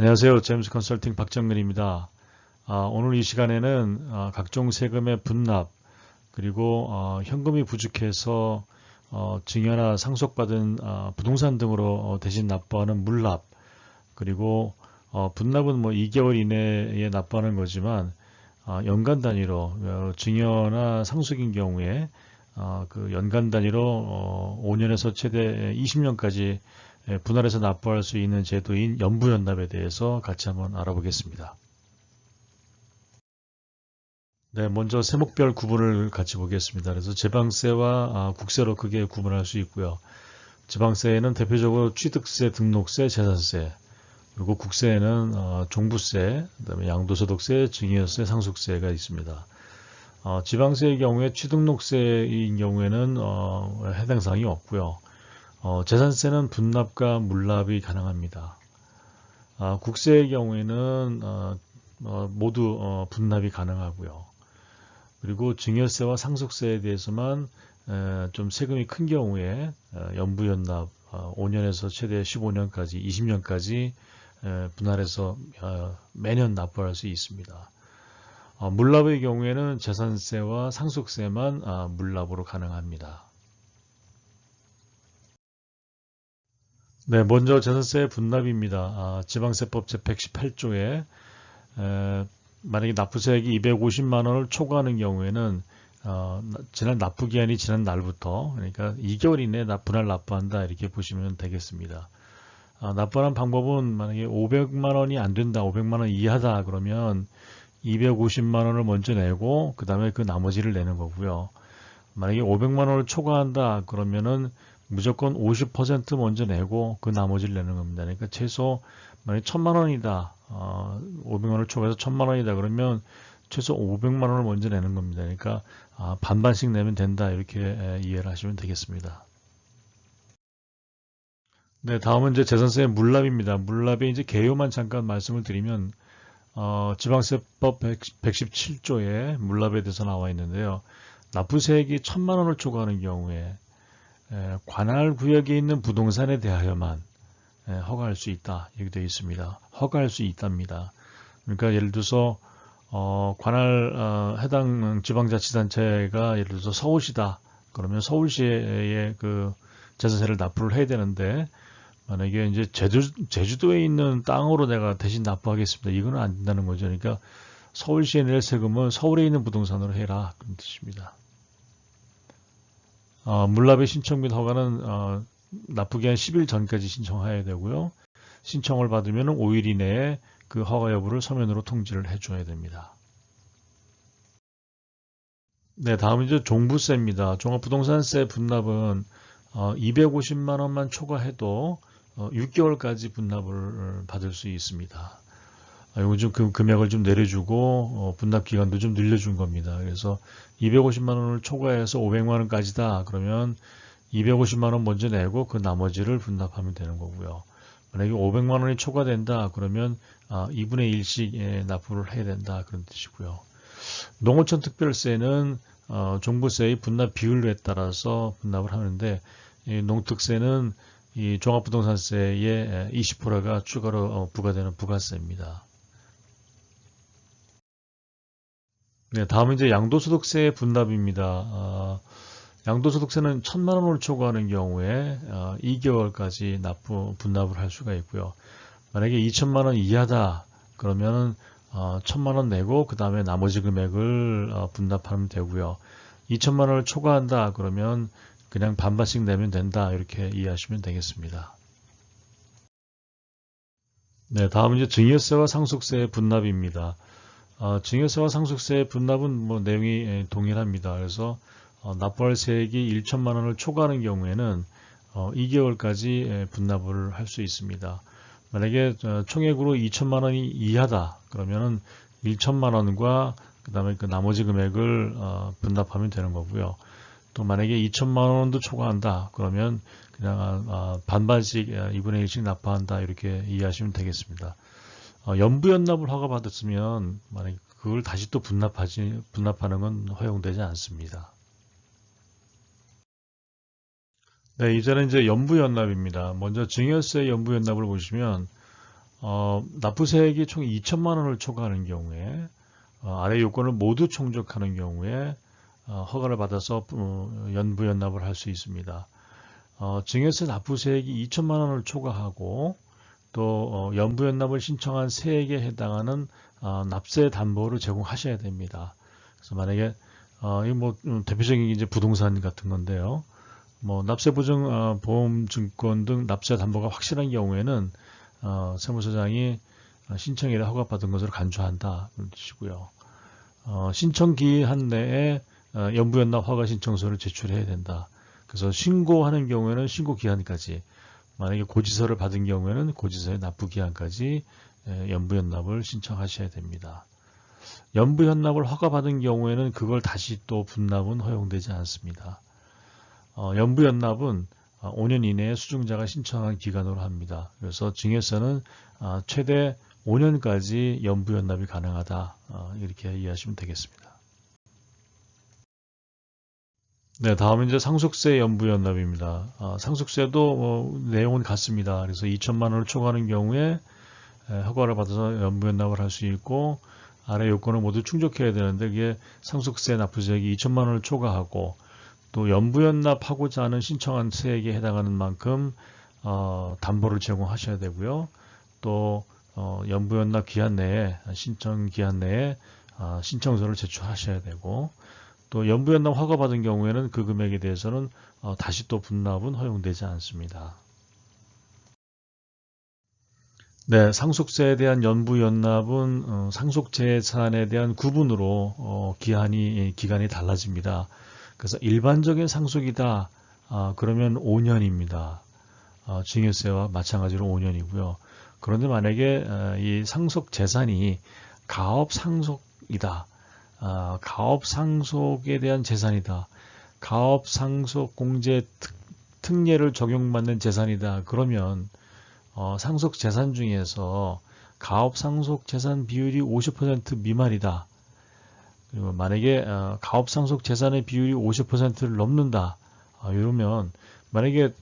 안녕하세요. 제임스 컨설팅 박정근입니다. 오늘 이 시간에는 각종 세금의 분납, 그리고 현금이 부족해서 증여나 상속받은 부동산 등으로 대신 납부하는 물납, 그리고 분납은 뭐 2개월 이내에 납부하는 거지만 연간 단위로 증여나 상속인 경우에 그 연간 단위로 5년에서 최대 20년까지 분할해서 납부할 수 있는 제도인 연부연납에 대해서 같이 한번 알아보겠습니다. 네, 먼저 세목별 구분을 같이 보겠습니다. 그래서 지방세와 국세로 크게 구분할 수 있고요. 지방세에는 대표적으로 취득세, 등록세, 재산세, 그리고 국세에는 종부세, 그다음에 양도소득세, 증여세, 상속세가 있습니다. 지방세의 경우에 취등록세인 경우에는 해당 사항이 없고요. 재산세는 분납과 물납이 가능합니다. 국세의 경우에는 모두 분납이 가능하고요. 그리고 증여세와 상속세에 대해서만 좀 세금이 큰 경우에 연부연납 5년에서 최대 15년까지 20년까지 분할해서 매년 납부할 수 있습니다. 물납의 경우에는 재산세와 상속세만 물납으로 가능합니다. 네, 먼저 재산세 분납입니다. 지방세법 제118조에 만약에 납부세액이 250만 원을 초과하는 경우에는 지난 납부기한이 지난 날부터, 그러니까 2개월 이내에 분할 납부한다, 이렇게 보시면 되겠습니다. 납부하는 방법은 만약에 500만 원이 안 된다, 500만 원 이하다 그러면 250만 원을 먼저 내고 그 다음에 그 나머지를 내는 거고요. 만약에 500만 원을 초과한다 그러면은 무조건 50% 먼저 내고 그 나머지를 내는 겁니다. 그러니까 최소 만약에 1000만 원이다, 500만 원을 초과해서 1000만 원이다 그러면 최소 500만 원을 먼저 내는 겁니다. 그러니까 반반씩 내면 된다, 이렇게 이해를 하시면 되겠습니다. 네, 다음은 이제 재산세 물납입니다. 물납의 이제 개요만 잠깐 말씀을 드리면 지방세법 117조에 물납에 대해서 나와 있는데요. 납부세액이 1000만 원을 초과하는 경우에 관할 구역에 있는 부동산에 대하여만 허가할 수 있다, 이렇게 되어 있습니다. 허가할 수 있답니다. 그러니까 예를 들어서 관할 해당 지방자치단체가 예를 들어서 서울시다 그러면 서울시에 그 재산세를 납부를 해야 되는데, 만약에 이제 제주도에 있는 땅으로 내가 대신 납부하겠습니다, 이거는 안 된다는 거죠. 그러니까 서울시에 낼 세금은 서울에 있는 부동산으로 해라, 그런 뜻입니다. 물납의 신청 및 허가는 납부기한 10일 전까지 신청해야 되고요. 신청을 받으면 5일 이내에 그 허가 여부를 서면으로 통지를 해줘야 됩니다. 네, 다음은 이제 종부세입니다. 종합부동산세 분납은 250만 원만 초과해도 6개월까지 분납을 받을 수 있습니다. 요즘 그 금액을 좀 내려주고 분납 기간도 좀 늘려준 겁니다. 그래서 250만 원을 초과해서 500만 원까지다 그러면 250만 원 먼저 내고 그 나머지를 분납하면 되는 거고요. 만약에 500만 원이 초과된다 그러면 2분의 1씩 납부를 해야 된다, 그런 뜻이고요. 농어촌 특별세는 종부세의 분납 비율에 따라서 분납을 하는데, 농특세는 이 종합부동산세의 20%가 추가로 부과되는 부가세입니다. 네, 다음은 이제 양도소득세 분납입니다. 양도소득세는 1000만 원을 초과하는 경우에 2개월까지 분납을 할 수가 있고요. 만약에 2천만 원 이하다 그러면 1000만 원 내고 그 다음에 나머지 금액을 분납하면 되고요. 2천만 원을 초과한다 그러면 그냥 반반씩 내면 된다, 이렇게 이해하시면 되겠습니다. 네, 다음은 이제 증여세와 상속세 분납입니다. 증여세와 상속세 분납은 뭐 내용이 동일합니다. 그래서 납부할 세액이 1천만 원을 초과하는 경우에는 2개월까지 분납을 할 수 있습니다. 만약에 총액으로 2천만 원이 이하다 그러면은 1천만 원과 그 다음에 그 나머지 금액을 분납하면 되는 거고요. 또 만약에 2천만 원도 초과한다 그러면 그냥 반반씩 2분의 1씩 납부한다, 이렇게 이해하시면 되겠습니다. 연부연납을 허가받았으면 만약에 그걸 다시 또 분납하는 건 허용되지 않습니다. 네, 이제는 이제 연부연납입니다. 먼저 증여세 연부연납을 보시면 납부세액이 총 2천만 원을 초과하는 경우에 아래 요건을 모두 충족하는 경우에 허가를 받아서 연부연납을 할 수 있습니다. 증여세 납부세액이 2천만 원을 초과하고 또 연부연납을 신청한 세액에 해당하는 납세 담보를 제공하셔야 됩니다. 그래서 만약에 이 대표적인 게 이제 부동산 같은 건데요. 납세보증 보험증권 등 납세 담보가 확실한 경우에는 세무서장이 신청일에 허가받은 것으로 간주한다 그런 뜻이고요. 신청 기한 내에 연부연납 허가 신청서를 제출해야 된다. 그래서 신고하는 경우에는 신고 기한까지, 만약에 고지서를 받은 경우에는 고지서의 납부 기한까지 연부연납을 신청하셔야 됩니다. 연부연납을 허가받은 경우에는 그걸 다시 또 분납은 허용되지 않습니다. 연부연납은 5년 이내에 수증자가 신청한 기간으로 합니다. 그래서 증여세는 최대 5년까지 연부연납이 가능하다. 이렇게 이해하시면 되겠습니다. 네, 다음은 이제 상속세 연부연납입니다. 상속세도 내용은 같습니다. 그래서 2천만 원을 초과하는 경우에 허가를 받아서 연부연납을 할 수 있고, 아래 요건을 모두 충족해야 되는데 그게 상속세 납부세액이 2천만 원을 초과하고 또 연부연납하고자 하는 신청한 세액에 해당하는 만큼 담보를 제공하셔야 되고요. 또 연부연납 기한 내에, 신청 기한 내에 신청서를 제출하셔야 되고, 또 연부연납 허가받은 경우에는 그 금액에 대해서는 다시 또 분납은 허용되지 않습니다. 네, 상속세에 대한 연부연납은 상속재산에 대한 구분으로 기간이 달라집니다. 그래서 일반적인 상속이다 그러면 5년입니다. 증여세와 마찬가지로 5년이고요. 그런데 만약에 이 상속재산이 가업상속이다. 가업상속에 대한 재산이다. 가업상속공제 특례를 적용받는 재산이다. 그러면 상속재산 중에서 가업상속재산 비율이 50% 미만이다. 그리고 만약에 가업상속재산의 비율이 50%를 넘는다. 이러면 만약에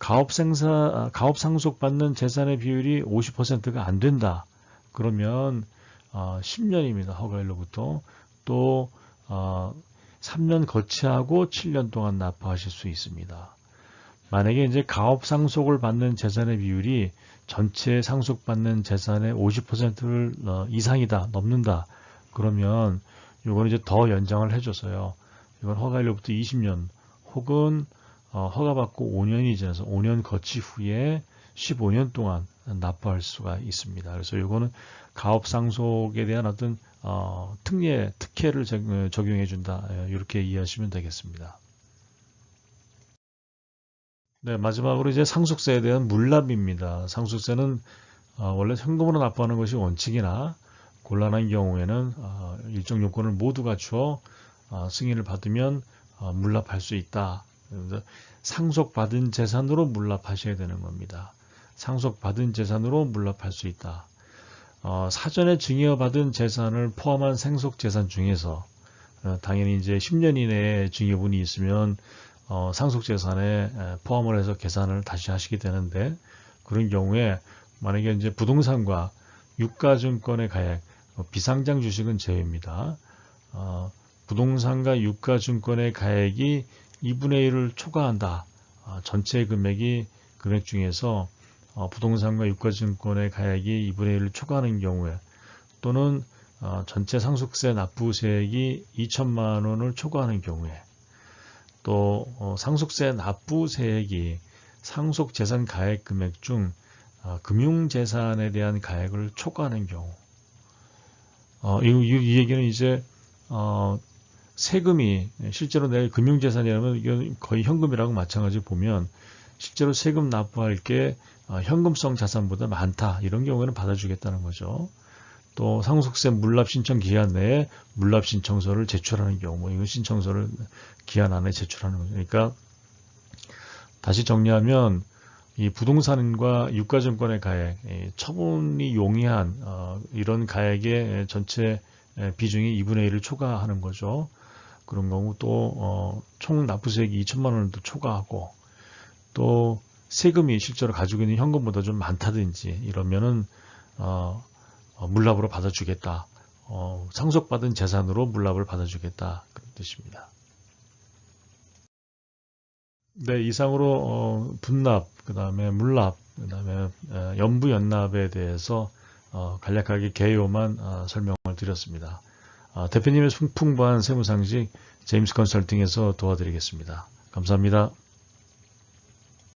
가업상속받는 재산의 비율이 50%가 안 된다. 그러면 10년입니다. 허가일로부터. 또 3년 거치하고 7년 동안 납부하실 수 있습니다. 만약에 이제 가업상속을 받는 재산의 비율이 전체 상속받는 재산의 50%를 이상이다, 넘는다. 그러면 이거는 이제 더 연장을 해줘서요. 이건 허가일로부터 20년 혹은 허가받고 5년이 지나서 5년 거치 후에 15년 동안 납부할 수가 있습니다. 그래서 이거는 가업상속에 대한 어떤 특례를 적용해 준다. 이렇게 이해하시면 되겠습니다. 네, 마지막으로 이제 상속세에 대한 물납입니다. 상속세는 원래 현금으로 납부하는 것이 원칙이나 곤란한 경우에는 일정 요건을 모두 갖추어 승인을 받으면 물납할 수 있다. 상속받은 재산으로 물납하셔야 되는 겁니다. 상속받은 재산으로 물납할 수 있다. 사전에 증여받은 재산을 포함한 상속재산 중에서 당연히 이제 10년 이내에 증여분이 있으면 상속재산에 포함을 해서 계산을 다시 하시게 되는데, 그런 경우에 만약에 이제 부동산과 유가증권의 가액, 비상장 주식은 제외입니다. 부동산과 유가증권의 가액이 2분의 1을 초과한다. 전체 금액 중에서 부동산과 유가증권의 가액이 2분의 1을 초과하는 경우에, 또는 전체 상속세 납부세액이 2천만 원을 초과하는 경우에, 또 상속세 납부세액이 상속재산 가액 금액 중 금융재산에 대한 가액을 초과하는 경우, 이 얘기는 이제 세금이 실제로 내 금융재산이라면 이건 거의 현금이라고 마찬가지로 보면 실제로 세금 납부할 게 현금성 자산보다 많다. 이런 경우에는 받아주겠다는 거죠. 또 상속세 물납 신청 기한 내에 물납 신청서를 제출하는 경우, 이건 신청서를 기한 안에 제출하는 거죠. 그러니까 다시 정리하면 이 부동산과 유가증권의 가액, 처분이 용이한 이런 가액의 전체 비중이 2분의 1을 초과하는 거죠. 그런 경우 또 총 납부세액이 2천만 원을 또 초과하고, 또 세금이 실제로 가지고 있는 현금보다 좀 많다든지 이러면은 물납으로 받아주겠다. 상속받은 재산으로 물납을 받아주겠다. 그런 뜻입니다. 네, 이상으로 분납, 그 다음에 물납, 그 다음에 연부연납에 대해서 간략하게 개요만 설명을 드렸습니다. 대표님의 풍부한 세무상식 제임스 컨설팅에서 도와드리겠습니다. 감사합니다.